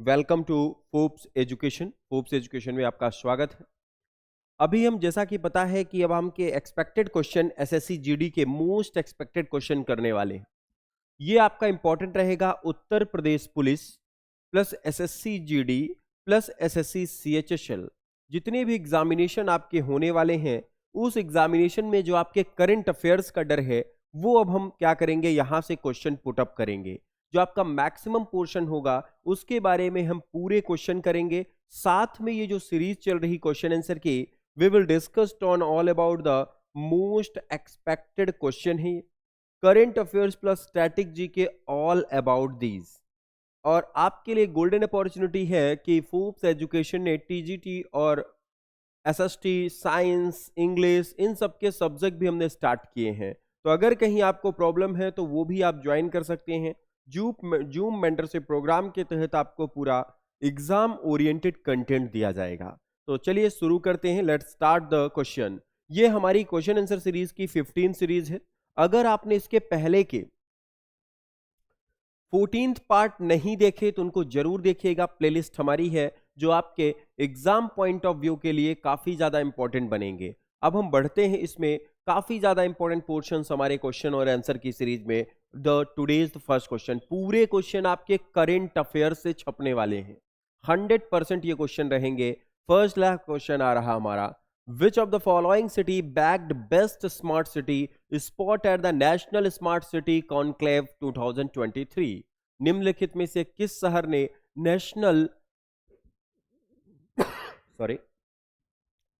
Welcome to Forbes education. Forbes education में आपका स्वागत है। अभी हम जैसा कि पता है कि अब हम के एक्सपेक्टेड क्वेश्चन एसएससी जीडी के मोस्ट एक्सपेक्टेड क्वेश्चन करने वाले हैं। ये आपका इंपॉर्टेंट रहेगा Uttar Pradesh police plus SSC GD plus SSC CHSL. जितने भी एग्जामिनेशन आपके होने वाले हैं उस एग्जामिनेशन में जो आपके करंट अफेयर्स का डर है वो अब हम क्या करेंगे, यहां से क्वेश्चन पुटअप करेंगे। जो आपका मैक्सिमम पोर्शन होगा उसके बारे में हम पूरे क्वेश्चन करेंगे। साथ में ये जो सीरीज चल रही क्वेश्चन आंसर की, we will discuss on all about the most expected question है, current affairs plus static G K all about these. और आपके लिए गोल्डन अपॉर्चुनिटी है कि फोर्ब्स एजुकेशन ने टीजीटी और एसएसटी, साइंस, इंग्लिश, इन सब के सब्जेक्ट भी हमने स्टार्ट किए हैं। तो अगर कहीं आपको प्रॉब्लम है तो वो भी आप ज्वाइन कर सकते हैं। जूम मेंटरशिप प्रोग्राम के तहत आपको पूरा एग्जाम ओरिएंटेड कंटेंट दिया जाएगा। तो चलिए शुरू करते हैं। Let's start the question. ये हमारी क्वेश्चन आंसर सीरीज की 15 सीरीज है। अगर आपने इसके पहले के 14th पार्ट नहीं देखे तो उनको जरूर देखिएगा। प्लेलिस्ट हमारी है जो आपके एग्जाम पॉइंट ऑफ व्यू के लिए काफी ज्यादा इंपॉर्टेंट बनेंगे। अब हम बढ़ते हैं, इसमें काफी ज्यादा इंपॉर्टेंट पोर्शंस हमारे क्वेश्चन और आंसर की सीरीज में। द टुडेज फर्स्ट क्वेश्चन, पूरे क्वेश्चन आपके करेंट अफेयर से छपने वाले हैं। 100% ये क्वेश्चन रहेंगे। फर्स्ट लास्ट क्वेश्चन आ रहा हमारा, विच of the following city bagged best smart city spot at the national smart city conclave 2023? निम्नलिखित में से किस शहर ने national sorry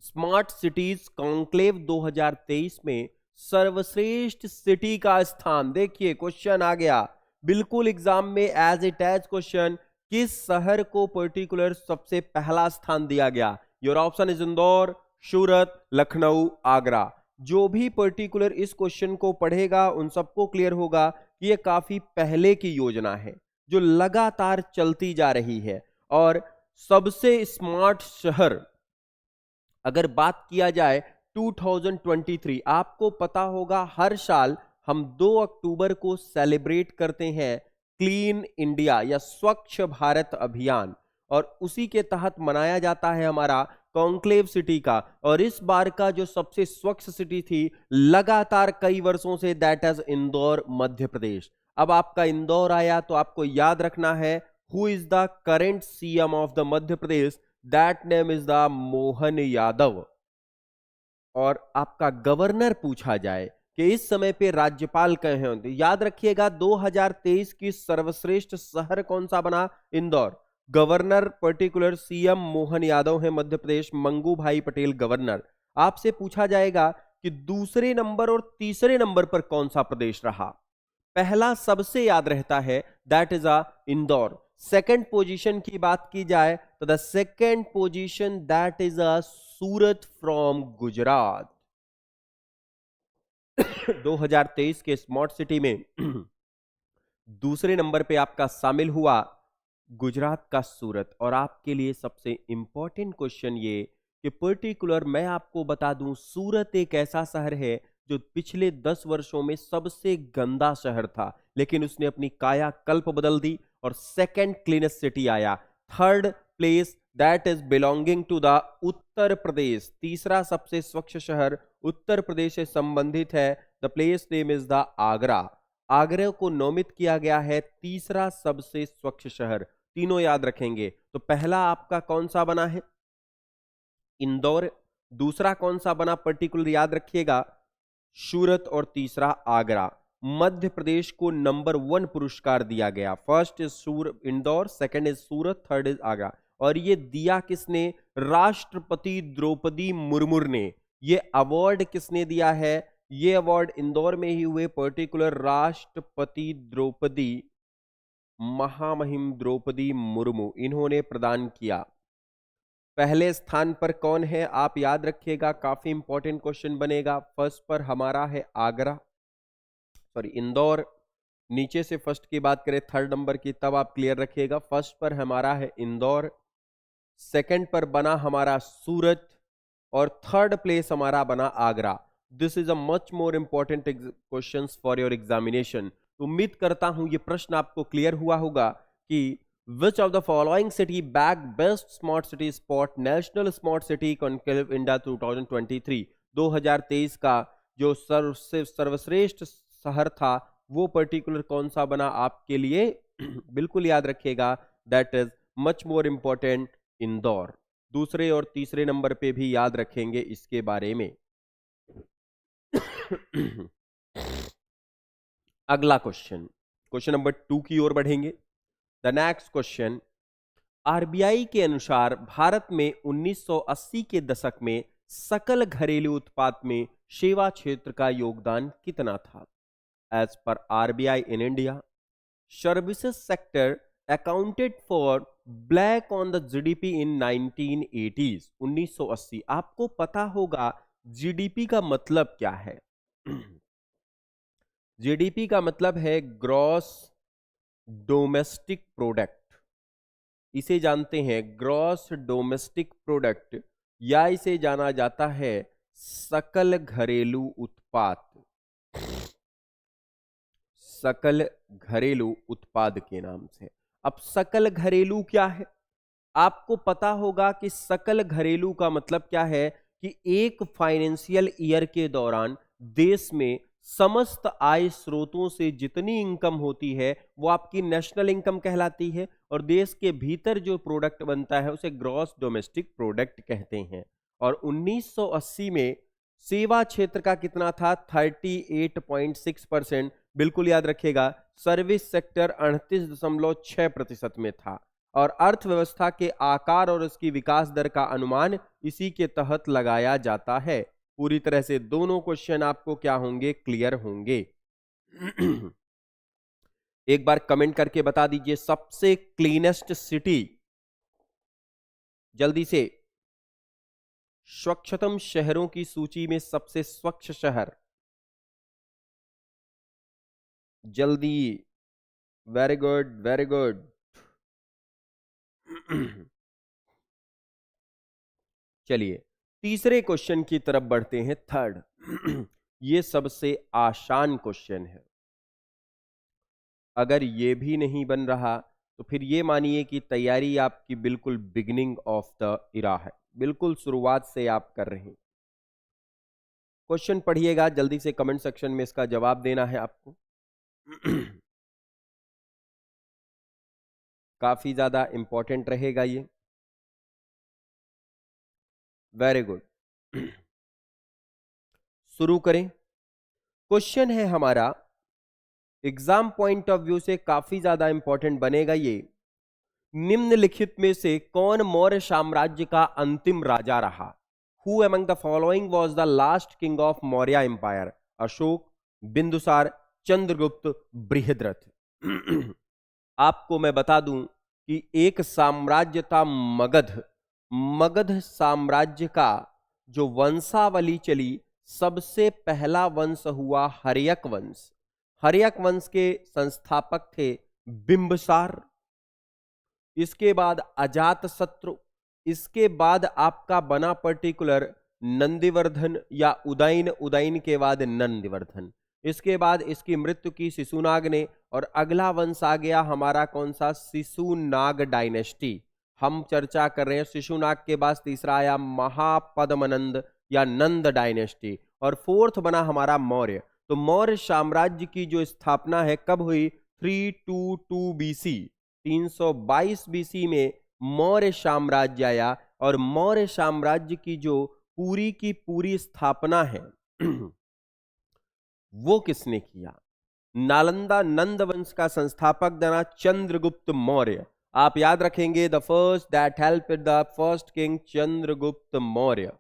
smart cities conclave 2023 में सर्वश्रेष्ठ सिटी का स्थान? देखिए क्वेश्चन आ गया बिल्कुल एग्जाम में एज इट एज क्वेश्चन, किस शहर को पर्टिकुलर सबसे पहला स्थान दिया गया? योर ऑप्शन इज इंदौर, सूरत, लखनऊ, आगरा। जो भी पर्टिकुलर इस क्वेश्चन को पढ़ेगा उन सबको क्लियर होगा कि यह काफी पहले की योजना है जो लगातार चलती जा रही है। और सबसे स्मार्ट शहर अगर बात किया जाए 2023, आपको पता होगा हर साल हम 2 अक्टूबर को सेलिब्रेट करते हैं क्लीन इंडिया या स्वच्छ भारत अभियान, और उसी के तहत मनाया जाता है हमारा कॉन्क्लेव सिटी का। और इस बार का जो सबसे स्वच्छ सिटी थी लगातार कई वर्षों से, दैट इज इंदौर, मध्य प्रदेश। अब आपका इंदौर आया तो आपको याद रखना है who is the current CM of the Madhya Pradesh, that name is the Mohan Yadav. और आपका गवर्नर पूछा जाए कि इस समय पे राज्यपाल कहे हों तो याद रखिएगा 2023 की सर्वश्रेष्ठ शहर कौन सा बना? Indore. Governor particular CM Mohan Yadav है मध्य प्रदेश, मंगू भाई पटेल गवर्नर। आपसे पूछा जाएगा कि दूसरे नंबर और तीसरे नंबर पर कौन सा प्रदेश रहा? पहला सबसे याद रहता है, that is a Indore. Second position की बात की जाए तो the second position that is a Surat from Gujarat. 2023 के स्मार्ट सिटी में दूसरे नंबर पे आपका शामिल हुआ गुजरात का सूरत। और आपके लिए सबसे इंपॉर्टेंट क्वेश्चन ये कि पर्टिकुलर मैं आपको बता दूं, सूरत एक ऐसा शहर है जो पिछले 10 वर्षों में सबसे गंदा शहर था, लेकिन उसने अपनी काया कल्प बदल दी और सेकंड क्लीनेस्ट सिटी आया। Third place that is belonging to the Uttar Pradesh. तीसरा सबसे स्वच्छ शहर उत्तर प्रदेश से संबंधित है। The place name is the Agra. Agra को नामित किया गया है तीसरा सबसे स्वच्छ शहर। तीनों याद रखेंगे। तो पहला आपका कौन सा बना है? इंदौर। दूसरा कौन सा बना पर्टिकुलर याद रखिएगा? सूरत। और तीसरा आगरा। मध्य प्रदेश को नंबर 1 पुरस्कार दिया गया। First is Indore, second is Surat, third is Agra. और ये दिया किसने? राष्ट्रपति द्रौपदी मुर्मू ने। ये अवार्ड किसने दिया है? ये अवार्ड इंदौर में ही हुए, पर्टिकुलर राष्ट्रपति द्रौपदी, महामहिम द्रौपदी मुर्मू, इन्होंने प्रदान किया। पहले स्थान पर कौन है आप याद रखिएगा, काफी इंपॉर्टेंट क्वेश्चन बनेगा। फर्स्ट पर हमारा है आगरा, सॉरी इंदौर। नीचे से फर्स्ट की बात करें थर्ड नंबर की, तब आप क्लियर रखिएगा। फर्स्ट पर हमारा है इंदौर, सेकंड पर बना हमारा सूरत, और थर्ड प्लेस हमारा बना Agra. This is a much more important question for your examination. उम्मीद करता हूं ये प्रश्न आपको क्लियर हुआ होगा कि विच of the following city bag best smart city spot national smart city conclave India 2023, 2023 का जो सर्वश्रेष्ठ शहर था वो पर्टिकुलर कौन सा बना आपके लिए? बिल्कुल याद रखिएगा, that is much more important, Indore. दूसरे और तीसरे नंबर पे भी याद रखेंगे इसके बारे में। अगला क्वेश्चन, क्वेश्चन नंबर 2 की ओर बढ़ेंगे। द नेक्स्ट क्वेश्चन, आरबीआई के अनुसार भारत में 1980 के दशक में सकल घरेलू उत्पाद में सेवा क्षेत्र का योगदान कितना था? एज पर RBI in India, services sector accounted for blank on the GDP in 1980s। 1980 आपको पता होगा जीडीपी का मतलब क्या है? जीडीपी का मतलब है ग्रॉस डोमेस्टिक प्रोडक्ट, इसे जानते हैं ग्रॉस डोमेस्टिक प्रोडक्ट, या इसे जाना जाता है सकल घरेलू उत्पाद, सकल घरेलू उत्पाद के नाम से। अब सकल घरेलू क्या है? आपको पता होगा कि सकल घरेलू का मतलब क्या है कि एक फाइनेंशियल ईयर के दौरान देश में समस्त आय स्रोतों से जितनी इनकम होती है वो आपकी नेशनल इनकम कहलाती है, और देश के भीतर जो प्रोडक्ट बनता है उसे ग्रॉस डोमेस्टिक प्रोडक्ट कहते हैं। और 1980 में सेवा क्षेत्र का कितना था? 38.6%। बिल्कुल याद रखिएगा, सर्विस सेक्टर 38.6% में था। और अर्थव्यवस्था के आकार और उसकी विकास दर का अनुमान इसी के तहत लगाया जाता है। पूरी तरह से दोनों क्वेश्चन आपको क्या होंगे? क्लियर होंगे। एक बार कमेंट करके बता दीजिए सबसे क्लीनेस्ट सिटी, जल्दी से। स्वच्छतम शहरों की सूची में सबसे स्वच्छ शहर, जल्दी। Very good, very good. चलिए तीसरे क्वेश्चन की तरफ बढ़ते हैं, थर्ड। ये सबसे आसान क्वेश्चन है, अगर ये भी नहीं बन रहा तो फिर ये मानिए कि तैयारी आपकी बिल्कुल बिगिनिंग ऑफ द इरा है, बिल्कुल शुरुआत से आप कर रहे हैं। क्वेश्चन पढ़िएगा जल्दी से, कमेंट सेक्शन में इसका जवाब देना है आपको। काफी ज्यादा इंपॉर्टेंट रहेगा ये। वेरी गुड, शुरू करें। क्वेश्चन है हमारा, एग्जाम पॉइंट ऑफ व्यू से काफी ज्यादा इंपॉर्टेंट बनेगा ये। निम्नलिखित में से कौन मौर्य साम्राज्य का अंतिम राजा रहा? Who among the following was the last king of Maurya empire? Ashok, Bindusar, Chandragupta, Brihadrath. आपको मैं बता दूं कि एक साम्राज्य था मगध। मगध साम्राज्य का जो वंशावली चली, सबसे पहला वंश हुआ हर्यक वंश। हर्यक वंश के संस्थापक थे बिंबिसार, इसके बाद अजातशत्रु, इसके बाद आपका बना पर्टिकुलर नंदिवर्धन या उदयन, उदयन के बाद नंदिवर्धन, इसके बाद इसकी मृत्यु की शिशुनाग ने, और अगला वंश आ गया हमारा कौन सा? शिशुनाग डायनेस्टी। हम चर्चा कर रहे हैं शिशुनाग के बाद तीसरा आया महापद्मनंद या नंद डायनेस्टी, और फोर्थ बना हमारा मौर्य। तो मौर्य साम्राज्य की जो स्थापना है कब हुई? 322 बीसी, 322 बीसी में मौर्य साम्राज्य आया। और मौर्य साम्राज्य की जो पूरी की पूरी स्थापना है वो किसने किया? नालंदा नंद वंश का संस्थापक बना चंद्रगुप्त मौर्य। आप याद रखेंगे, the first that help the first king Chandragupta Maurya.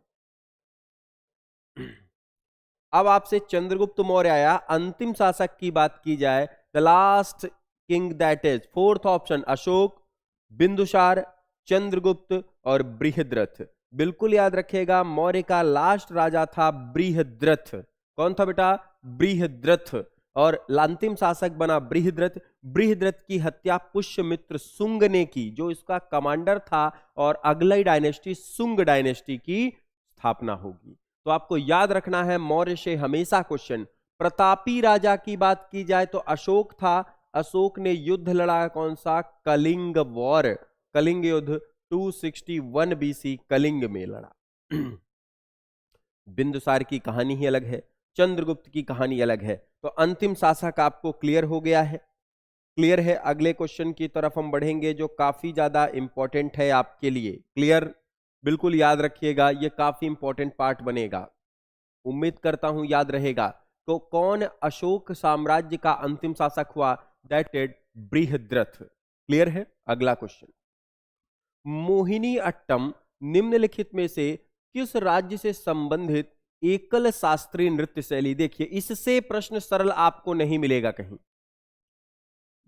अब आपसे चंद्रगुप्त मौर्य आया, अंतिम शासक की बात की जाए, the last king that is fourth option Ashok, Bindusar, Chandragupta और बृहद्रथ। बिल्कुल याद रखिएगा, मौर्य का लास्ट राजा था बृहद्रथ। कौन था बेटा? बृहद्रथ। और अंतिम शासक बना बृहद्रथ। बृहद्रथ की हत्या पुष्यमित्र शुंग ने की, जो इसका कमांडर था, और अगली डायनेस्टी शुंग डायनेस्टी की स्थापना होगी। तो आपको याद रखना है, मौर्य से हमेशा क्वेश्चन। प्रतापी राजा की बात की जाए तो अशोक था, अशोक ने युद्ध लड़ा कौन सा? कलिंग वॉर, कलिंग युद्ध 261 बीसी कलिंग में लड़ा। बिंदुसार की कहानी ही अलग है, चंद्रगुप्त की कहानी अलग है। तो अंतिम शासक आपको क्लियर हो गया है, क्लियर है। अगले क्वेश्चन की तरफ हम बढ़ेंगे जो काफी ज्यादा इंपॉर्टेंट है आपके लिए। क्लियर, बिल्कुल याद रखिएगा, ये काफी इंपॉर्टेंट पार्ट बनेगा, उम्मीद करता हूं याद रहेगा। तो कौन अशोक साम्राज्य का अंतिम शासक हुआ? That is Brihadratha. क्लियर है। अगला क्वेश्चन, मोहिनी अट्टम निम्नलिखित में से किस राज्य से संबंधित एकल शास्त्रीय नृत्य शैली? देखिए, इससे प्रश्न सरल आपको नहीं मिलेगा कहीं।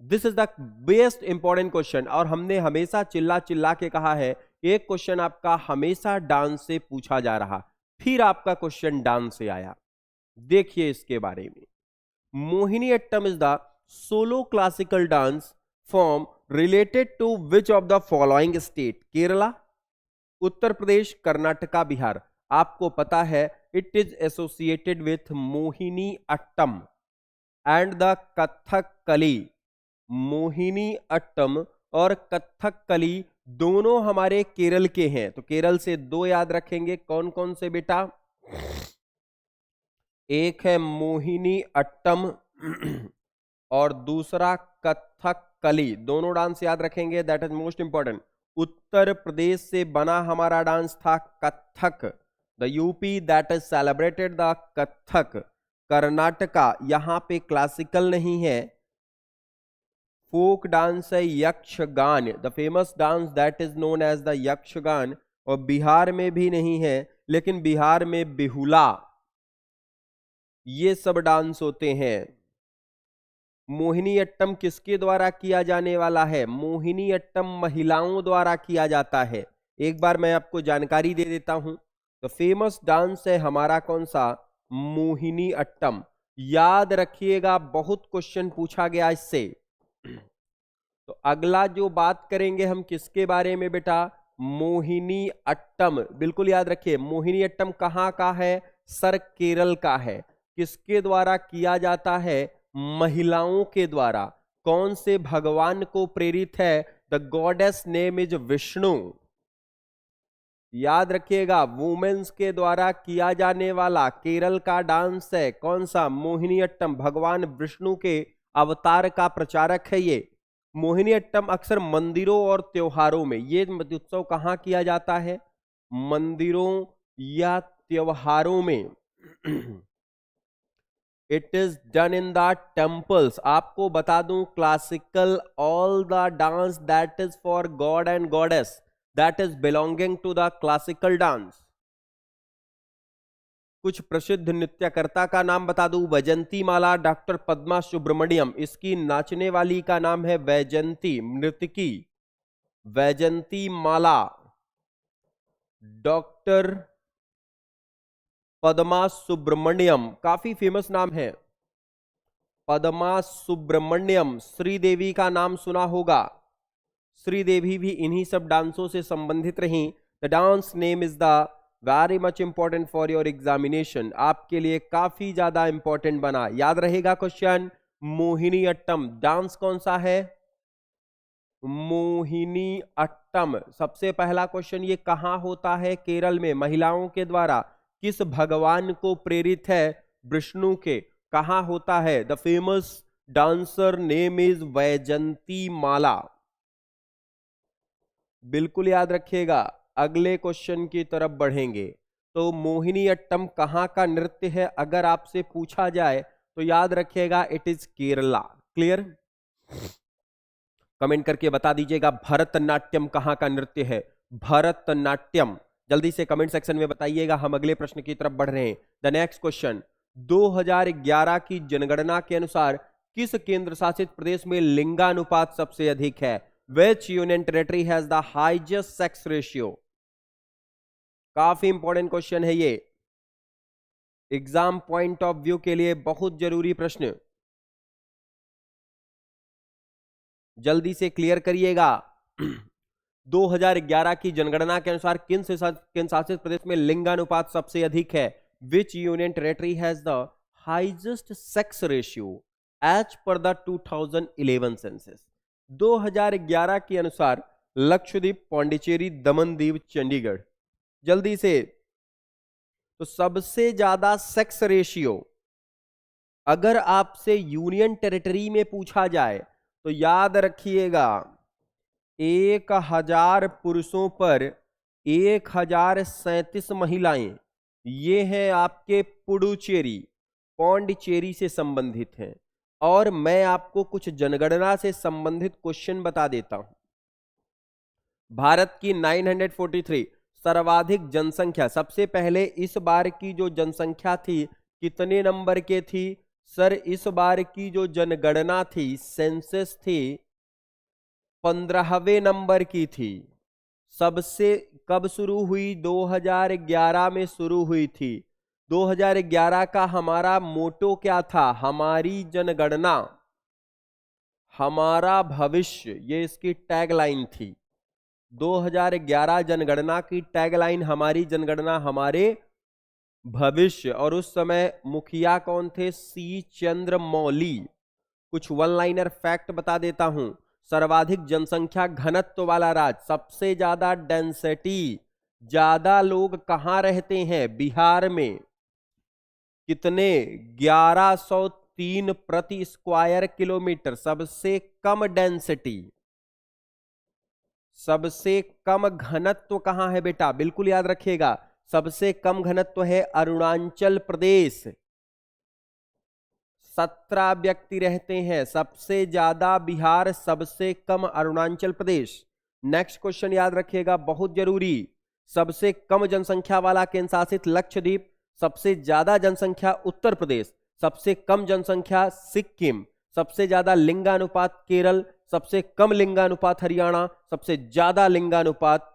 This is the best important question, और हमने हमेशा चिल्ला चिल्ला के कहा है एक क्वेश्चन आपका हमेशा डांस से पूछा जा रहा, फिर आपका क्वेश्चन डांस से आया। देखिए इसके बारे में, Mohiniyattam is the solo classical dance form related to which of the following state? Kerala, Uttar Pradesh, Karnataka, Bihar. आपको पता है it is associated with Mohiniyattam and the Kathakali. Mohiniyattam और कथकली दोनों हमारे केरल के हैं, तो केरल से दो याद रखेंगे। कौन कौन से बेटा? एक है मोहिनी अट्टम और दूसरा कथकली, दोनों डांस याद रखेंगे, that is most important. Uttar Pradesh से बना हमारा डांस था Kathak, the UP that is celebrated the Kathak. Karnataka, यहां पे क्लासिकल नहीं है, फोक डांस है Yakshagana, the famous dance that is known as the Yakshagana. और बिहार में भी नहीं है, लेकिन बिहार में बिहुला, ये सब डांस होते हैं। मोहिनी अट्टम किसके द्वारा किया जाने वाला है? मोहिनी अट्टम महिलाओं द्वारा किया जाता है। एक बार मैं आपको जानकारी दे देता हूं, तो फेमस डांस है हमारा कौन सा? मोहिनी अट्टम। याद रखिएगा, बहुत क्वेश्चन पूछा गया इससे। तो अगला जो बात करेंगे हम किसके बारे में बेटा? मोहिनी अट्टम। बिल्कुल याद रखिए, मोहिनी अट्टम कहां का है? सर केरल का है। किसके द्वारा किया जाता है? महिलाओं के द्वारा। कौन से भगवान को प्रेरित है? The goddess name is Vishnu. याद रखिएगा, वुमेन्स के द्वारा किया जाने वाला केरल का डांस है कौन सा? मोहिनी अट्टम। भगवान विष्णु के अवतार का प्रचारक है ये। मोहिनी अट्टम अक्सर मंदिरों और त्योहारों में, ये उत्सव कहां किया जाता है? मंदिरों या त्योहारों में। It is done in the temples. आपको बता दूं, classical all the dance that is for god and goddess that is belonging to the classical dance. कुछ प्रसिद्ध नृत्यकर्ता का नाम बता दूं, वैजंती माला, डॉक्टर पद्मा सुब्रमण्यम। इसकी नाचने वाली का नाम है वैजंती, नृत्यकी वैजंती माला, डॉक्टर पद्मा सुब्रमण्यम, काफी फेमस नाम है पद्मा सुब्रमण्यम। श्रीदेवी का नाम सुना होगा, श्रीदेवी भी इन्हीं सब डांसों से संबंधित रहीं। The dance name is the very much important for your examination, आपके लिए काफी ज्यादा इंपॉर्टेंट बना, याद रहेगा क्वेश्चन। मोहिनी अट्टम डांस कौन सा है? मोहिनी अट्टम। सबसे पहला क्वेश्चन, ये कहां होता है? केरल में, महिलाओं के द्वारा। किस भगवान को प्रेरित है? विष्णु के। कहां होता है? The famous dancer name is Vyjayanthimala. बिल्कुल याद रखिएगा। अगले क्वेश्चन की तरफ बढ़ेंगे। तो मोहिनी अट्टम कहां का नृत्य है? अगर आपसे पूछा जाए तो याद रखिएगा it is Kerala. Clear? Comment करके बता दीजिएगा भरतनाट्यम कहां का नृत्य है? भरतनाट्यम जल्दी से कमेंट सेक्शन में बताइएगा। हम अगले प्रश्न की तरफ बढ़ रहे हैं। द नेक्स्ट क्वेश्चन, 2011 की जनगणना के अनुसार किस केंद्र शासित प्रदेश में लिंगानुपात सबसे अधिक है? Which union territory has the highest sex ratio? काफी इंपॉर्टेंट क्वेश्चन है ये, एग्जाम पॉइंट ऑफ व्यू के लिए बहुत जरूरी प्रश्न, जल्दी से क्लियर करिएगा। 2011 की जनगणना के अनुसार किन शासित प्रदेश में लिंगानुपात सबसे अधिक है? Which union territory has the highest sex ratio? As पर द 2011 सेंसस। 2011 के अनुसार लक्षद्वीप, पौंडीचेरी, दमन दीव, चंडीगढ़, जल्दी से। तो सबसे ज्यादा सेक्स रेशियो अगर आपसे यूनियन टेरिटरी में पूछा जाए तो याद रखिएगा, 1000 पुरुषों पर 1037 महिलाएं। ये हैं आपके पुडुचेरी, पौंडीचेरी से संबंधित हैं। और मैं आपको कुछ जनगणना से संबंधित क्वेश्चन बता देता हूं। भारत की 943 सर्वाधिक जनसंख्या, सबसे पहले इस बार की जो जनसंख्या थी कितने नंबर के थी सर? इस बार की जो जनगणना थी, सेंसस थी, 15वें नंबर की थी। सबसे कब शुरू हुई? 2011 में शुरू हुई थी। 2011 का हमारा मोटो क्या था? हमारी जनगणना हमारा भविष्य, ये इसकी टैगलाइन थी। 2011 जनगणना की टैगलाइन हमारी जनगणना हमारे भविष्य। और उस समय मुखिया कौन थे? सी चंद्रमौली। कुछ वन लाइनर फैक्ट बता देता हूं। सर्वाधिक जनसंख्या घनत्व वाला राज्य, सबसे ज्यादा डेंसिटी, ज्यादा लोग कहां रहते हैं? बिहार में। कितने? 1103 प्रति स्क्वायर किलोमीटर। सबसे कम डेंसिटी, सबसे कम घनत्व कहां है बेटा? बिल्कुल याद रखिएगा, सबसे कम घनत्व है अरुणाचल प्रदेश। 17 व्यक्ति रहते हैं। सबसे ज्यादा बिहार, सबसे कम अरुणाचल प्रदेश। नेक्स्ट क्वेश्चन याद रखिएगा, बहुत जरूरी। सबसे कम जनसंख्या वाला केंद्र शासित लक्षद्वीप, सबसे ज्यादा जनसंख्या उत्तर प्रदेश, सबसे कम जनसंख्या सिक्किम, सबसे ज्यादा लिंगानुपात केरल, सबसे कम लिंगानुपात हरियाणा, सबसे ज्यादा लिंगानुपात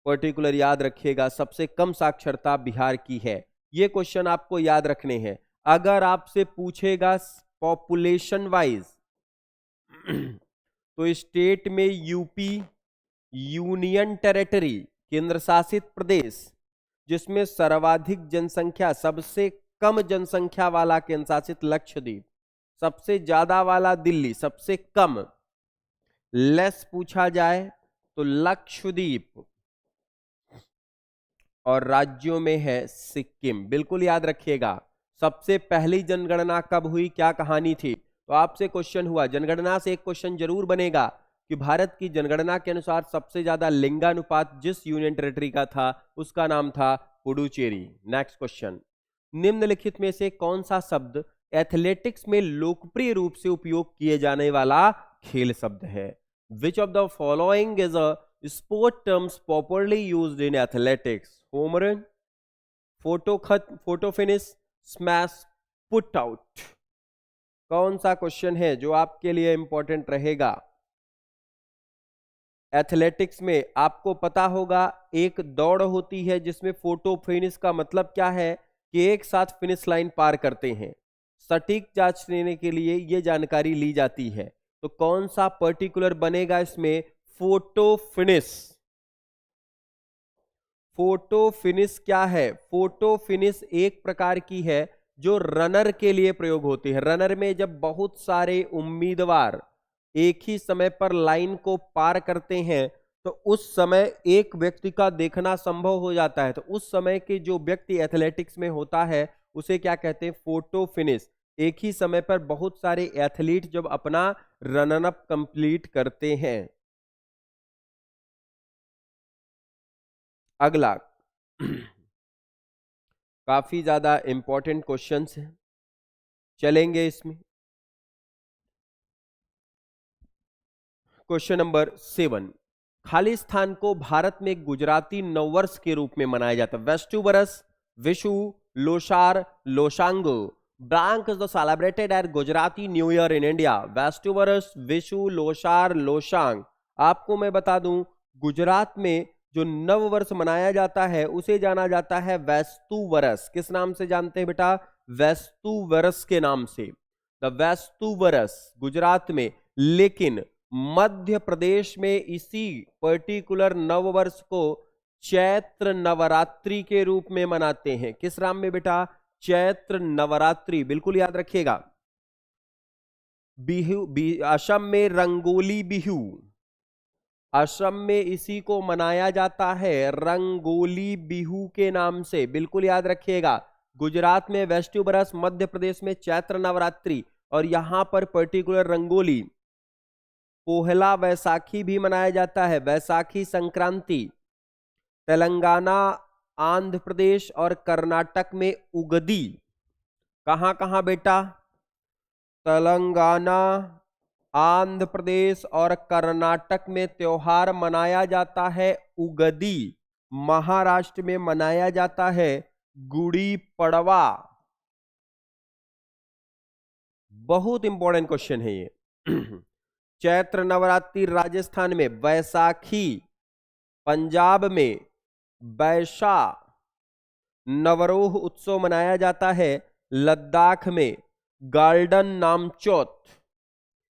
पर्टिकुलर याद रखिएगा, सबसे कम साक्षरता बिहार की है। ये क्वेश्चन आपको याद रखने हैं। अगर आपसे पूछेगा पॉपुलेशन वाइज तो स्टेट में यूपी, यूनियन टेरिटरी, केंद्र शासित प्रदेश, जिसमें सर्वाधिक जनसंख्या, सबसे कम जनसंख्या वाला केंद्र शासित लक्षद्वीप, सबसे ज्यादा वाला दिल्ली, सबसे कम लेस पूछा जाए तो लक्षद्वीप, और राज्यों में है सिक्किम। बिल्कुल याद रखिएगा। सबसे पहली जनगणना कब हुई, क्या कहानी थी? तो आपसे क्वेश्चन हुआ, जनगणना से एक क्वेश्चन जरूर बनेगा कि भारत की जनगणना के अनुसार सबसे ज्यादा लिंगानुपात जिस यूनियन टेरिटरी का था उसका नाम था पुडुचेरी। नेक्स्ट क्वेश्चन, निम्नलिखित में से कौन सा शब्द एथलेटिक्स में लोकप्रिय रूप से उपयोग किए जाने वाला खेल शब्द है? Which of the following is a sport terms popularly used in athletics? Home run, photo खत, photo finish, smash, put out. कौन सा क्वेश्चन है जो आपके लिए इंपॉर्टेंट रहेगा? एथलेटिक्स में आपको पता होगा एक दौड़ होती है जिसमें फोटो फिनिश का मतलब क्या है कि एक साथ फिनिश लाइन पार करते हैं। सटीक जांच लेने के लिए यह जानकारी ली जाती है। तो कौन सा पर्टिकुलर बनेगा इसमें? Photo finish. फोटो फिनिश क्या है? फोटो फिनिश एक प्रकार की है जो रनर के लिए प्रयोग होती है। रनर में जब बहुत सारे उम्मीदवार एक ही समय पर लाइन को पार करते हैं तो उस समय एक व्यक्ति का देखना संभव हो जाता है। तो उस समय के जो व्यक्ति एथलेटिक्स में होता है उसे क्या कहते हैं? Photo finish. एक ही समय पर बहुत सारे एथलीट जब अपना रन अप कंप्लीट करते हैं। अगला काफी ज्यादा इंपॉर्टेंट क्वेश्चंस हैं, चलेंगे इसमें। क्वेश्चन नंबर 7, खाली स्थान को भारत में गुजराती नववर्ष के रूप में मनाया जाता है। Bestu Varas, Vishu, Losar, Losoong. Blank is the celebrated at Gujarati new year in India. Bestu Varas, Vishu, Losar, लोशांग। आपको मैं बता दूं, गुजरात में जो नव वर्ष मनाया जाता है उसे जाना जाता है वेस्तु वरस। किस नाम से जानते हैं बेटा? वेस्तु वरस के नाम से। द वेस्तु वरस गुजरात में। लेकिन मध्य प्रदेश में इसी पर्टिकुलर नव वर्ष को चैत्र नवरात्रि के रूप में मनाते हैं। किस नाम में बेटा? चैत्र नवरात्रि। बिल्कुल याद रखिएगा। बिहू असम में रंगोली बिहू, असम में इसी को मनाया जाता है रंगोली बिहू के नाम से, बिल्कुल याद रखिएगा। गुजरात में वेस्टू बरस, मध्य प्रदेश में चैत्र नवरात्रि, और यहां पर पर्टिकुलर रंगोली। पोहला वैसाखी भी मनाया जाता है, वैसाखी संक्रांति। तेलंगाना, आंध्र प्रदेश और कर्नाटक में उगदी। कहां कहां बेटा? तेलंगाना, आंध्र प्रदेश और कर्नाटक में त्योहार मनाया जाता है उगदी। महाराष्ट्र में मनाया जाता है गुड़ी पड़वा। बहुत इंपॉर्टेंट क्वेश्चन है ये। चैत्र नवरात्रि राजस्थान में, वैसाखी पंजाब में, बैशा नवरोह उत्सव मनाया जाता है लद्दाख में, गार्डन नामचौथ।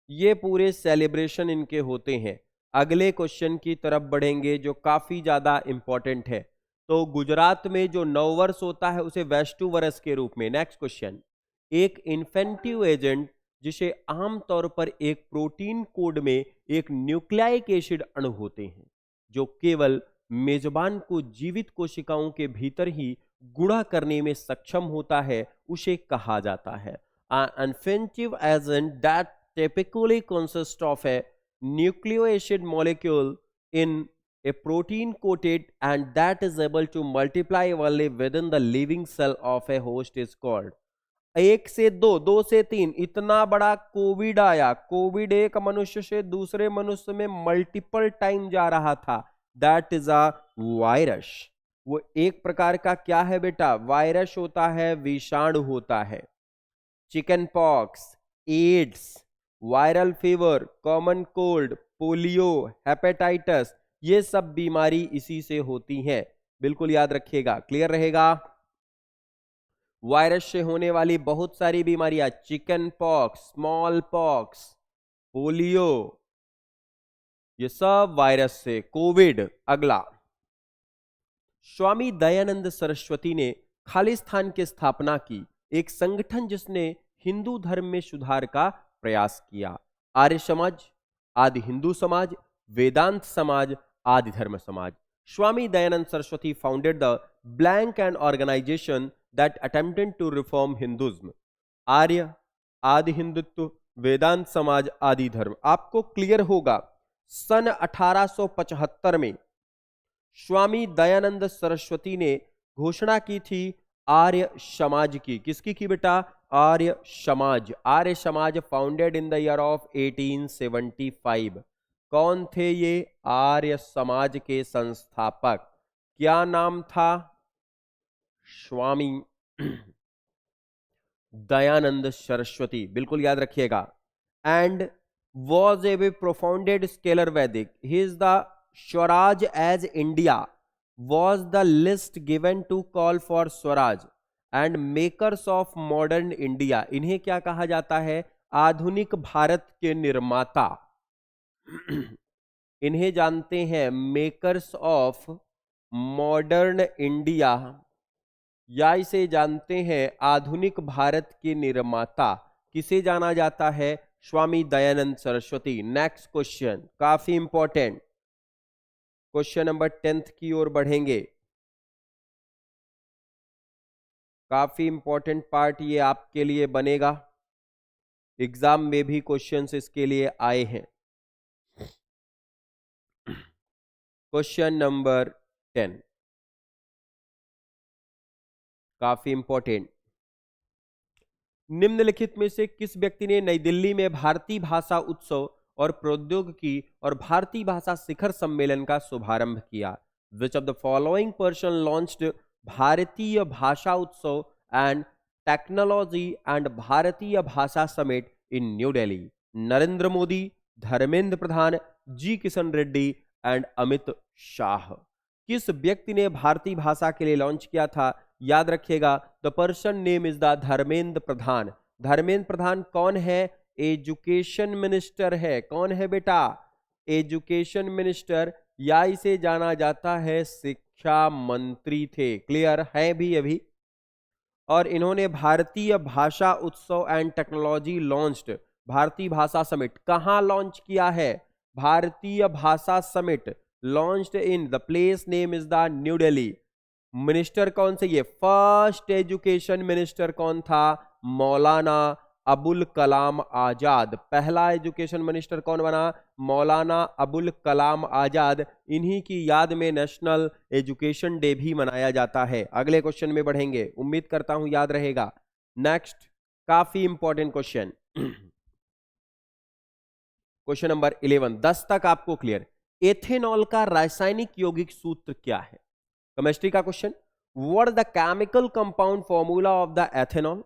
ये पूरे सेलिब्रेशन इनके होते हैं। अगले क्वेश्चन की तरफ बढ़ेंगे जो काफी ज्यादा इंपॉर्टेंट है। तो गुजरात में जो नववर्ष होता है उसे वैष्णु वर्ष के रूप में। नेक्स्ट क्वेश्चन, एक इन्फेंटिव एजेंट जिसे आमतौर पर एक प्रोटीन कोड में एक न्यूक्लिक एसिड अणु होते हैं जो केवल मेजबान को जीवित कोशिकाओं के भीतर ही गुणा करने में सक्षम होता है, उसे कहा जाता है। An inventive agent that typically consists of a nucleoacid molecule in a protein coated and that is able to multiply only within the living cell of a host is called। एक से दो, दो से तीन, इतना बड़ा कोविड आया। Covid एक मनुष्य से दूसरे मनुष्य में मल्टीपल टाइम जा रहा था। That is a virus. वो एक प्रकार का क्या है बेटा? वायरस होता है, विषाणु होता है। Chickenpox, AIDS, viral fever, common cold, polio, hepatitis, ये सब बीमारी इसी से होती हैं। बिल्कुल याद रखिएगा, क्लियर रहेगा। वायरस से होने वाली बहुत सारी बीमारियां, chicken pox, small pox, polio, ये सब वायरस से। कोविड अगला। स्वामी दयानंद सरस्वती ने खालिस्तान की स्थापना की, एक संगठन जिसने हिंदू धर्म में सुधार का प्रयास किया। आर्य समाज, आदि हिंदू समाज, वेदांत समाज, Adi Dharm Samaj. Swami Dayanand Saraswati founded the blank and organization that attempted to reform Hinduism। Arya, Adi Hindutva, वेदांत समाज, आदि धर्म। आपको क्लियर होगा, सन 1875 में स्वामी दयानंद सरस्वती ने घोषणा की थी आर्य समाज की। किसकी की बेटा? Arya Samaj. Arya Samaj founded in the year of 1875। कौन थे ये आर्य समाज के संस्थापक? क्या नाम था? स्वामी दयानंद सरस्वती, बिल्कुल याद रखिएगा। And was a profounded scholar Vedic. He is the swaraj as India was the list given to call for swaraj and makers of modern India. इन्हें क्या कहा जाता है? आधुनिक भारत के निर्माता। इन्हें जानते हैं मेकर्स ऑफ मॉडर्न इंडिया, या इसे जानते हैं आधुनिक भारत के निर्माता। किसे जाना जाता है? स्वामी दयानंद सरस्वती। नेक्स्ट क्वेश्चन काफी इंपॉर्टेंट, क्वेश्चन नंबर 10 की ओर बढ़ेंगे। काफी इंपॉर्टेंट पार्ट ये आपके लिए बनेगा, एग्जाम में भी क्वेश्चंस इसके लिए आए हैं। क्वेश्चन नंबर 10 काफी इंपॉर्टेंट। निम्नलिखित में से किस व्यक्ति ने नई दिल्ली में भारतीय भाषा उत्सव और प्रौद्योगिकी और भारतीय भाषा शिखर सम्मेलन का शुभारंभ किया? Which of the following person launched Bharatiya Bhasha Utsav and technology and Bharatiya Bhasha summit in new Delhi? Narendra Modi, Dharmendra Pradhan, G Kishan Reddy and Amit Shah. किस व्यक्ति ने भारतीय भाषा के लिए लॉन्च किया था? याद रखिएगा, the person name is the Dharmendra Pradhan. Dharmendra Pradhan कौन है? एजुकेशन मिनिस्टर है। कौन है बेटा? एजुकेशन मिनिस्टर, या इसे जाना जाता है शिक्षा मंत्री थे। क्लियर है भी अभी। और इन्होंने भारतीय Bhasha Utsav and technology launched Bharatiya Bhasha summit कहां लॉन्च किया है? भारतीय Bhasha summit launched in the place name is the new Delhi. Minister कौन से? ये फर्स्ट एजुकेशन मिनिस्टर कौन था? मौलाना अबुल कलाम आजाद। पहला एजुकेशन मिनिस्टर कौन बना? मौलाना अबुल कलाम आजाद। इन्हीं की याद में नेशनल एजुकेशन डे भी मनाया जाता है। अगले क्वेश्चन में बढ़ेंगे, उम्मीद करता हूं याद रहेगा। नेक्स्ट, काफी इंपॉर्टेंट क्वेश्चन, क्वेश्चन नंबर 11, 10 तक आपको क्लियर। एथेनॉल का रासायनिक यौगिक सूत्र क्या है? केमिस्ट्री का question. What the chemical compound formula of the ethanol?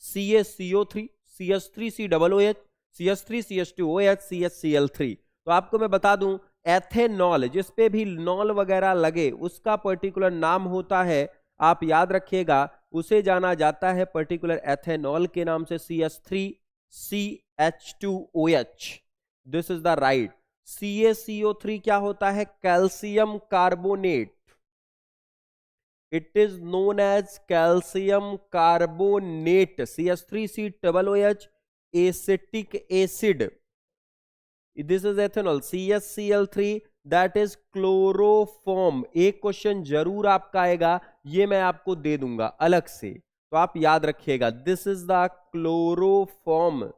CaCO3, CH3COOH, CH3CH2OH, CHCl3। तो आपको मैं बता दूं, एथेनॉल जिस पे भी नॉल वगैरह लगे उसका पर्टिकुलर नाम होता है, आप याद रखिएगा, उसे जाना जाता है पर्टिकुलर एथेनॉल के नाम से, CH3CH2OH। This is the right. CaCO3 क्या होता है? Calcium carbonate. It is known as calcium carbonate. CH3COOH acetic acid. This is ethanol. CHCl3 that is chloroform. एक क्वेश्चन जरूर आपका आएगा, ये मैं आपको दे दूंगा अलग से, तो आप याद रखिएगा। This is the chloroform.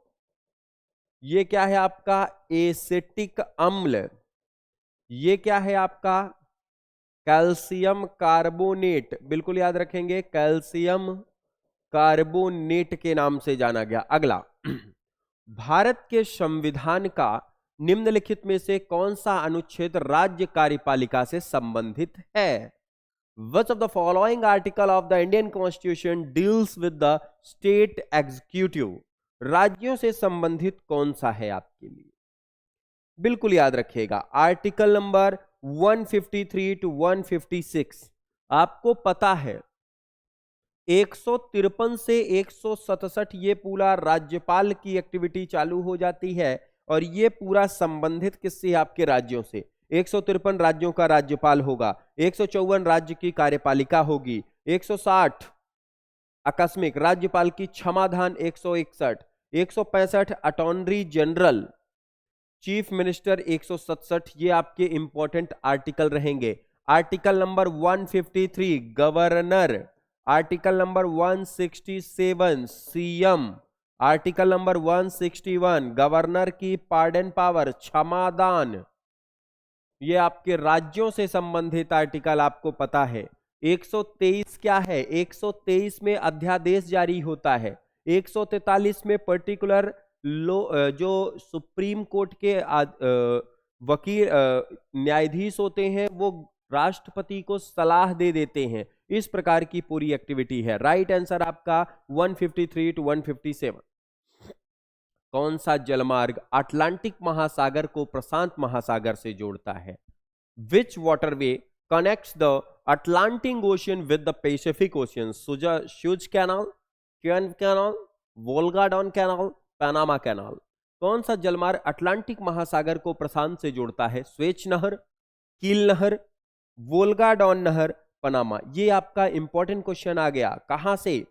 ये क्या है आपका? एसिटिक अम्ल। ये क्या है आपका? Calcium carbonate. बिल्कुल याद रखेंगे, कैल्शियम कार्बोनेट के नाम से जाना गया। अगला, भारत के संविधान का निम्नलिखित में से कौन सा अनुच्छेद राज्य कार्यपालिका से संबंधित है? Which of the following article of the Indian Constitution deals with the state executive? राज्यों से संबंधित कौन सा है आपके लिए? बिल्कुल याद रखिएगा, आर्टिकल नंबर 153 to 156। आपको पता है 153 से 167 ये पूरा राज्यपाल की एक्टिविटी चालू हो जाती है, और ये पूरा संबंधित किससे? आपके राज्यों से। 153 राज्यों का राज्यपाल होगा, 154 राज्य की कार्यपालिका होगी, 160 आकस्मिक राज्यपाल की क्षमाधान, 161, 165 अटॉर्नी जनरल, चीफ मिनिस्टर 167। ये आपके इंपॉर्टेंट आर्टिकल रहेंगे। Article number 153 governor, article number 167 CM, article number 161 governor की पार्डन पावर, क्षमादान। ये आपके राज्यों से संबंधित आर्टिकल आपको पता है। 123 क्या है? 123 में अध्यादेश जारी होता है। 143 में पर्टिकुलर जो सुप्रीम कोर्ट के वकील न्यायाधीश होते हैं, वो राष्ट्रपति को सलाह दे देते हैं। इस प्रकार की पूरी एक्टिविटी है। राइट आंसर आपका 153 to 157। कौन सा जलमार्ग अटलांटिक महासागर को प्रशांत महासागर से जोड़ता है? Which waterway connects the Atlantic ocean with the Pacific ocean? Suez canal, क्वेन canal, Volga Don canal, Panama canal. कौन सा जलमार्ग अटलांटिक महासागर को प्रशांत से जोड़ता है? स्वेच नहर, कील नहर, वोल्गा डॉन नहर, पनामा। ये आपका इंपॉर्टेंट क्वेश्चन आ गया। कहां से?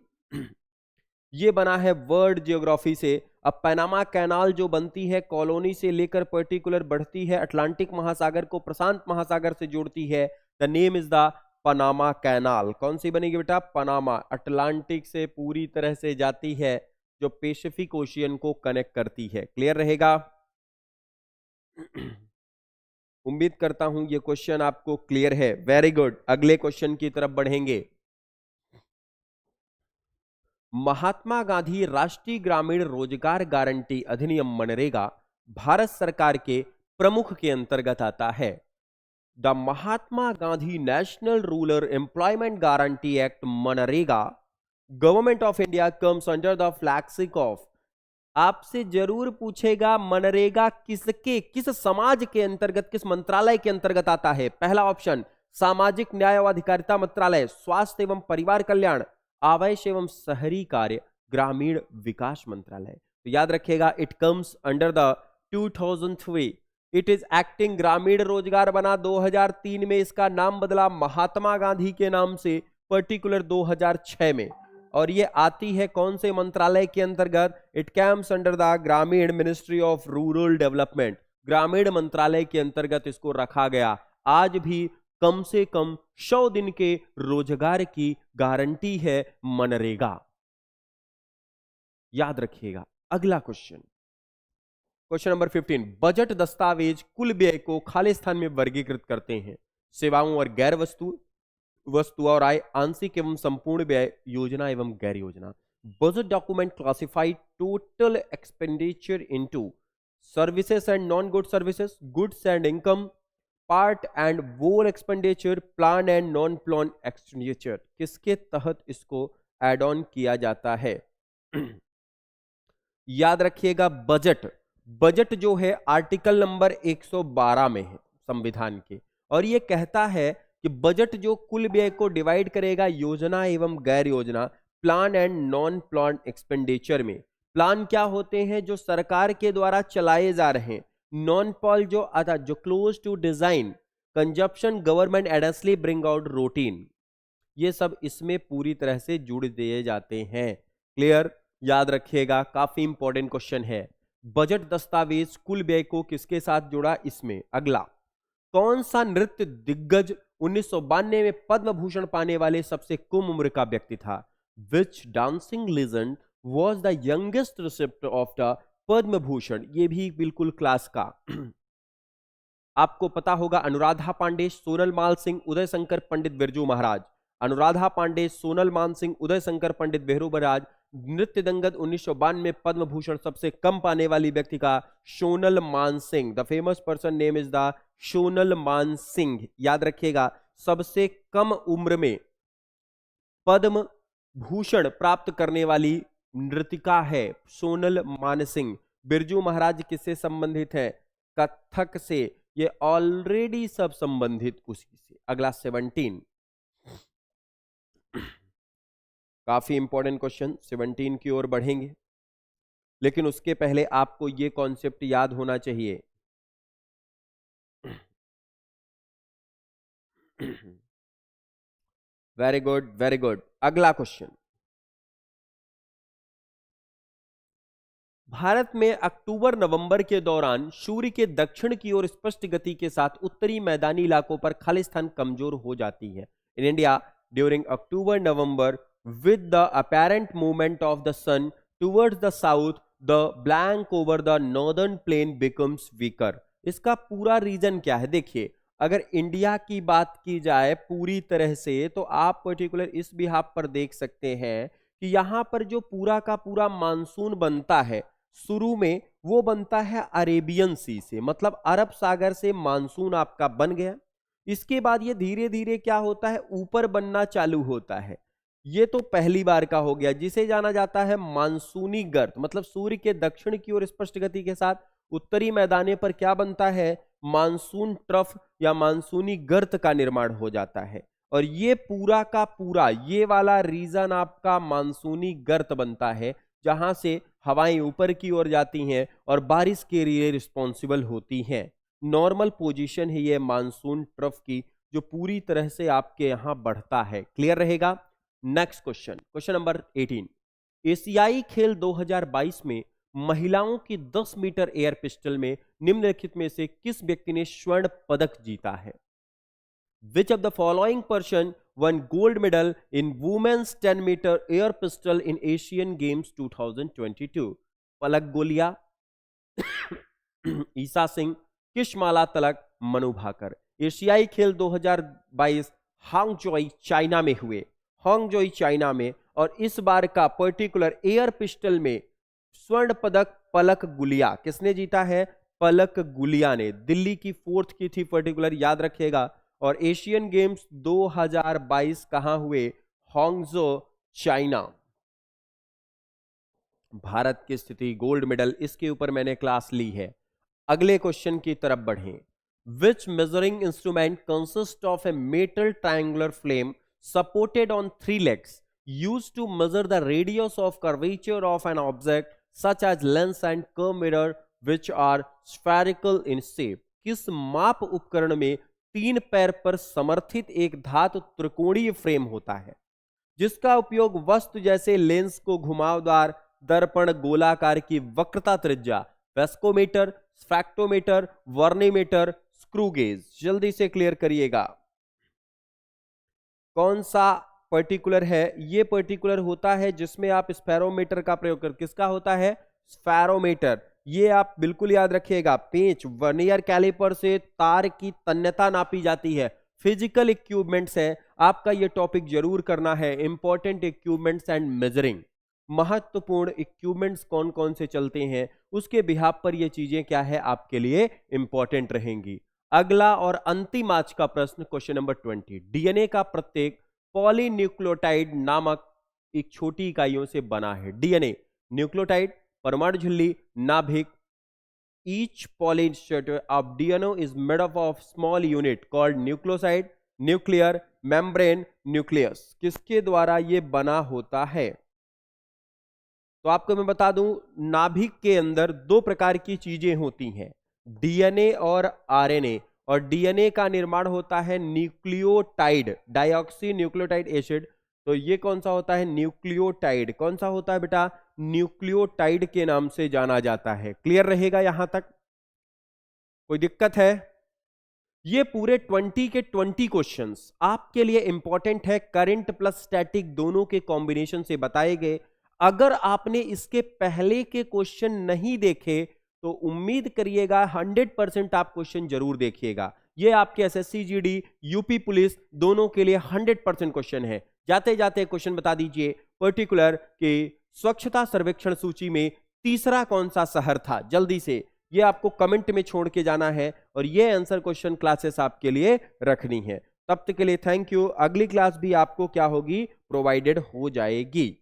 ये बना है वर्ल्ड जियोग्राफी से। अब पनामा कैनाल जो बनती है कॉलोनी से लेकर पर्टिकुलर बढ़ती है अटलांटिक महासागर को प्रशांत महासागर से जोड़ती है, the name is the Panama canal. कौन सी बनेगी बेटा? पनामा। अटलांटिक से पूरी तरह से जाती है, जो पैसिफिक ओशियन को कनेक्ट करती है। क्लियर रहेगा? उम्मीद करता हूं ये क्वेश्चन आपको क्लियर है। Very good. अगले क्वेश्चन की तरफ बढ़ेंगे। महात्मा गांधी राष्ट्रीय ग्रामीण रोजगार गारंटी अधिनियम मनरेगा भारत सरकार के प्रमुख के अंतर्गत आता है। The Mahatma Gandhi national rural employment guarantee act MNREGA government of India comes under the flagship of. आपसे जरूर पूछेगा मनरेगा किसके, किस समाज के अंतर्गत, किस मंत्रालय के अंतर्गत आता है? पहला ऑप्शन सामाजिक न्याय व अधिकारिता मंत्रालय, स्वास्थ्य एवं परिवार कल्याण, आवास एवं शहरी कार्य, ग्रामीण विकास मंत्रालय। तो याद रखिएगा, it comes under the 2003। It is acting ग्रामीण रोजगार बना 2003 में, इसका नाम बदला महात्मा गांधी के नाम से पर्टिकुलर 2006 में। और ये आती है कौन से मंत्रालय के अंतर्गत? इट कम्स अंडर द ग्रामीण मिनिस्ट्री ऑफ रूरल डेवलपमेंट, ग्रामीण मंत्रालय के अंतर्गत इसको रखा गया। आज भी कम से कम 100 दिन के रोजगार की गारंटी है मनरेगा, याद रखिएगा। अगला क्वेश्चन, क्वेश्चन नंबर 15, बजट दस्तावेज कुल व्यय को खाली स्थान में वर्गीकृत करते हैं। सेवाओं और गैर वस्तु और आय, आंशिक एवं संपूर्ण व्यय, योजना एवं गैर योजना। Budget document classified total expenditure into services and non good services, goods and income, part and whole expenditure, plan and non plan expenditure. किसके तहत इसको एड ऑन किया जाता है? याद रखिएगा, बजट जो है आर्टिकल नंबर 112 में है संविधान के, और ये कहता है कि बजट जो कुल व्यय को डिवाइड करेगा योजना एवं गैर योजना, plan and non plan expenditure में। प्लान क्या होते हैं? जो सरकार के द्वारा चलाए जा रहे हैं। नॉन प्लान जो close to design consumption government एडसली ब्रिंग आउट रूटीन, ये सब इसमें पूरी तरह से जुड़ दिए जाते हैं। क्लियर? याद रखिएगा, काफी इंपॉर्टेंट क्वेश्चन है। बजट दस्तावेज कुल व्यय को किसके साथ जुड़ा? इसमें। अगला, कौन सा नृत्य दिग्गज 1992 में पद्म भूषण पाने वाले सबसे कम उम्र का व्यक्ति था? Which dancing legend was the youngest recipient of the Padma Bhushan? ये भी बिल्कुल क्लास का आपको पता होगा। अनुराधा पांडे, सोनल मान सिंह, उदय शंकर पंडित, बिरजू महाराज। अनुराधा पांडे, सोनल मान सिंह, उदय शंकर पंडित, बिरजू महाराज। नृत्य दंगत 1992 में पद्म भूषण सबसे कम पाने वाली व्यक्ति का सोनल मान Singh. The famous person name is the Sonal मान सिंह। याद रखिएगा, सबसे कम उम्र में पद्म भूषण प्राप्त करने वाली नृतिका है सोनल मान सिंह। बिरजू महाराज किससे संबंधित है? कथक से। ये ऑलरेडी सब संबंधित उसी से। अगला 17, काफी इंपॉर्टेंट क्वेश्चन, 17 की ओर बढ़ेंगे, लेकिन उसके पहले आपको ये कॉन्सेप्ट याद होना चाहिए। Very good, very good. अगला क्वेश्चन, भारत में अक्टूबर नवंबर के दौरान सूर्य के दक्षिण की ओर स्पष्ट गति के साथ उत्तरी मैदानी इलाकों पर खालिस्तान कमजोर हो जाती है। In India during October November with the apparent movement of the sun towards the south, the blank over the northern plain becomes weaker। इसका पूरा रीजन क्या है? देखिए, अगर इंडिया की बात की जाए पूरी तरह से, तो आप पर्टिकुलर इस बिहाफ पर देख सकते हैं कि यहां पर जो पूरा का पूरा मानसून बनता है, शुरू में वो बनता है अरेबियन सी से, मतलब अरब सागर से मानसून आपका बन गया। इसके बाद ये धीरे धीरे क्या होता है? ऊपर बनना चालू होता है। ये तो पहली बार का हो गया, जिसे जाना जाता है मानसूनी गर्त, मतलब सूर्य के दक्षिण की ओर स्पष्ट गति के साथ उत्तरी मैदाने पर क्या बनता है? मानसून ट्रफ या मानसूनी गर्त का निर्माण हो जाता है। और ये पूरा का पूरा ये वाला रीजन आपका मानसूनी गर्त बनता है, जहां से हवाएं ऊपर की ओर जाती हैं और बारिश के लिए रिस्पॉन्सिबल होती हैं। नॉर्मल पोजीशन है ये मानसून ट्रफ की, जो पूरी तरह से आपके यहां बढ़ता है। क्लियर रहेगा? नेक्स्ट क्वेश्चन, क्वेश्चन नंबर 18, एशियाई खेल 2022 में महिलाओं की 10 मीटर एयर पिस्टल में निम्नलिखित में से किस व्यक्ति ने स्वर्ण पदक जीता है? Which of the following person won gold medal in women's 10 metre air pistol in Asian games 2022? Palak Gulia, Esha Singh, किशमाला तलक, मनु भाकर। एशियाई खेल 2022 हांगजोई चाइना में हुए, हांगजोई चाइना में, और इस बार का पर्टिकुलर एयर पिस्टल में स्वर्ण पदक पलक गुलिया। किसने जीता है? पलक गुलिया ने। दिल्ली की 4th की थी पर्टिकुलर, याद रखिएगा। और एशियन गेम्स 2022 कहां हुए? हांगजो चाइना। भारत की स्थिति गोल्ड मेडल, इसके ऊपर मैंने क्लास ली है। अगले क्वेश्चन की तरफ बढ़ें। Which measuring instrument consist of a metal triangular flame supported on 3 legs used to measure the radius of curvature of an object such as lens and curve mirror which are spherical in shape? किस माप उपकरण में 3 पैर पर समर्थित एक धातु त्रिकोणीय फ्रेम होता है जिसका उपयोग वस्तु जैसे लेंस को घुमावदार, दर्पण, गोलाकार की वक्रता त्रिज्या, वेस्कोमीटर, स्फेक्टोमीटर, वर्निमीटर, स्क्रू गेज। जल्दी से क्लियर करिएगा कौन सा पर्टिकुलर है। ये पर्टिकुलर होता है जिसमें आप स्फेरोमीटर का प्रयोग कर, किसका होता है, स्फेरोमीटर। ये आप बिल्कुल याद रखिएगा। पेंच, वर्नियर कैलिपर से तार की तन्यता नापी जाती है। फिजिकल इक्विपमेंट्स है, आपका ये टॉपिक जरूर करना है, इंपॉर्टेंट इक्विपमेंट्स एंड मेजरिंग। महत्वपूर्ण इक्विपमेंट्स कौन कौन से चलते हैं, उसके बिहाफ पर ये चीजें क्या है आपके लिए इंपॉर्टेंट रहेंगी। अगला और अंतिम आज का प्रश्न, क्वेश्चन नंबर 20। डीएनए का प्रत्येक पॉलीन्यूक्लियोटाइड नामक एक छोटी इकाइयों से बना है। डीएनए, न्यूक्लियोटाइड, परमाणु झिल्ली, नाभिक। Each polynucleotide of DNA is made up of small unit called nucleoside, nuclear, membrane, nucleus. किसके द्वारा यह बना होता है? तो आपको मैं बता दूं, नाभिक के अंदर दो प्रकार की चीजें होती हैं, डीएनए और आरएनए। और डीएनए का निर्माण होता है न्यूक्लियोटाइड, डाइऑक्सी न्यूक्लियोटाइड एसिड। तो ये कौन सा होता है? न्यूक्लियोटाइड। कौन सा होता है बेटा? न्यूक्लियोटाइड के नाम से जाना जाता है। क्लियर रहेगा यहां तक? कोई दिक्कत है? ये पूरे 20 के 20 क्वेश्चंस आपके लिए इंपॉर्टेंट है, करंट प्लस स्टैटिक दोनों के कॉम्बिनेशन से बताए गए। अगर आपने इसके पहले के क्वेश्चन नहीं देखे तो उम्मीद करिएगा 100% आप क्वेश्चन जरूर देखिएगा। ये आपके एसएससी जीडी, यूपी पुलिस दोनों के लिए 100% क्वेश्चन है। जाते जाते क्वेश्चन बता दीजिए पर्टिकुलर कि स्वच्छता सर्वेक्षण सूची में तीसरा कौन सा शहर था? जल्दी से ये आपको कमेंट में छोड़ के जाना है और ये आंसर क्वेश्चन क्लासेस आपके लिए रखनी है। तब तक के लिए थैंक यू। अगली क्लास भी आपको क्या होगी? प्रोवाइडेड हो जाएगी।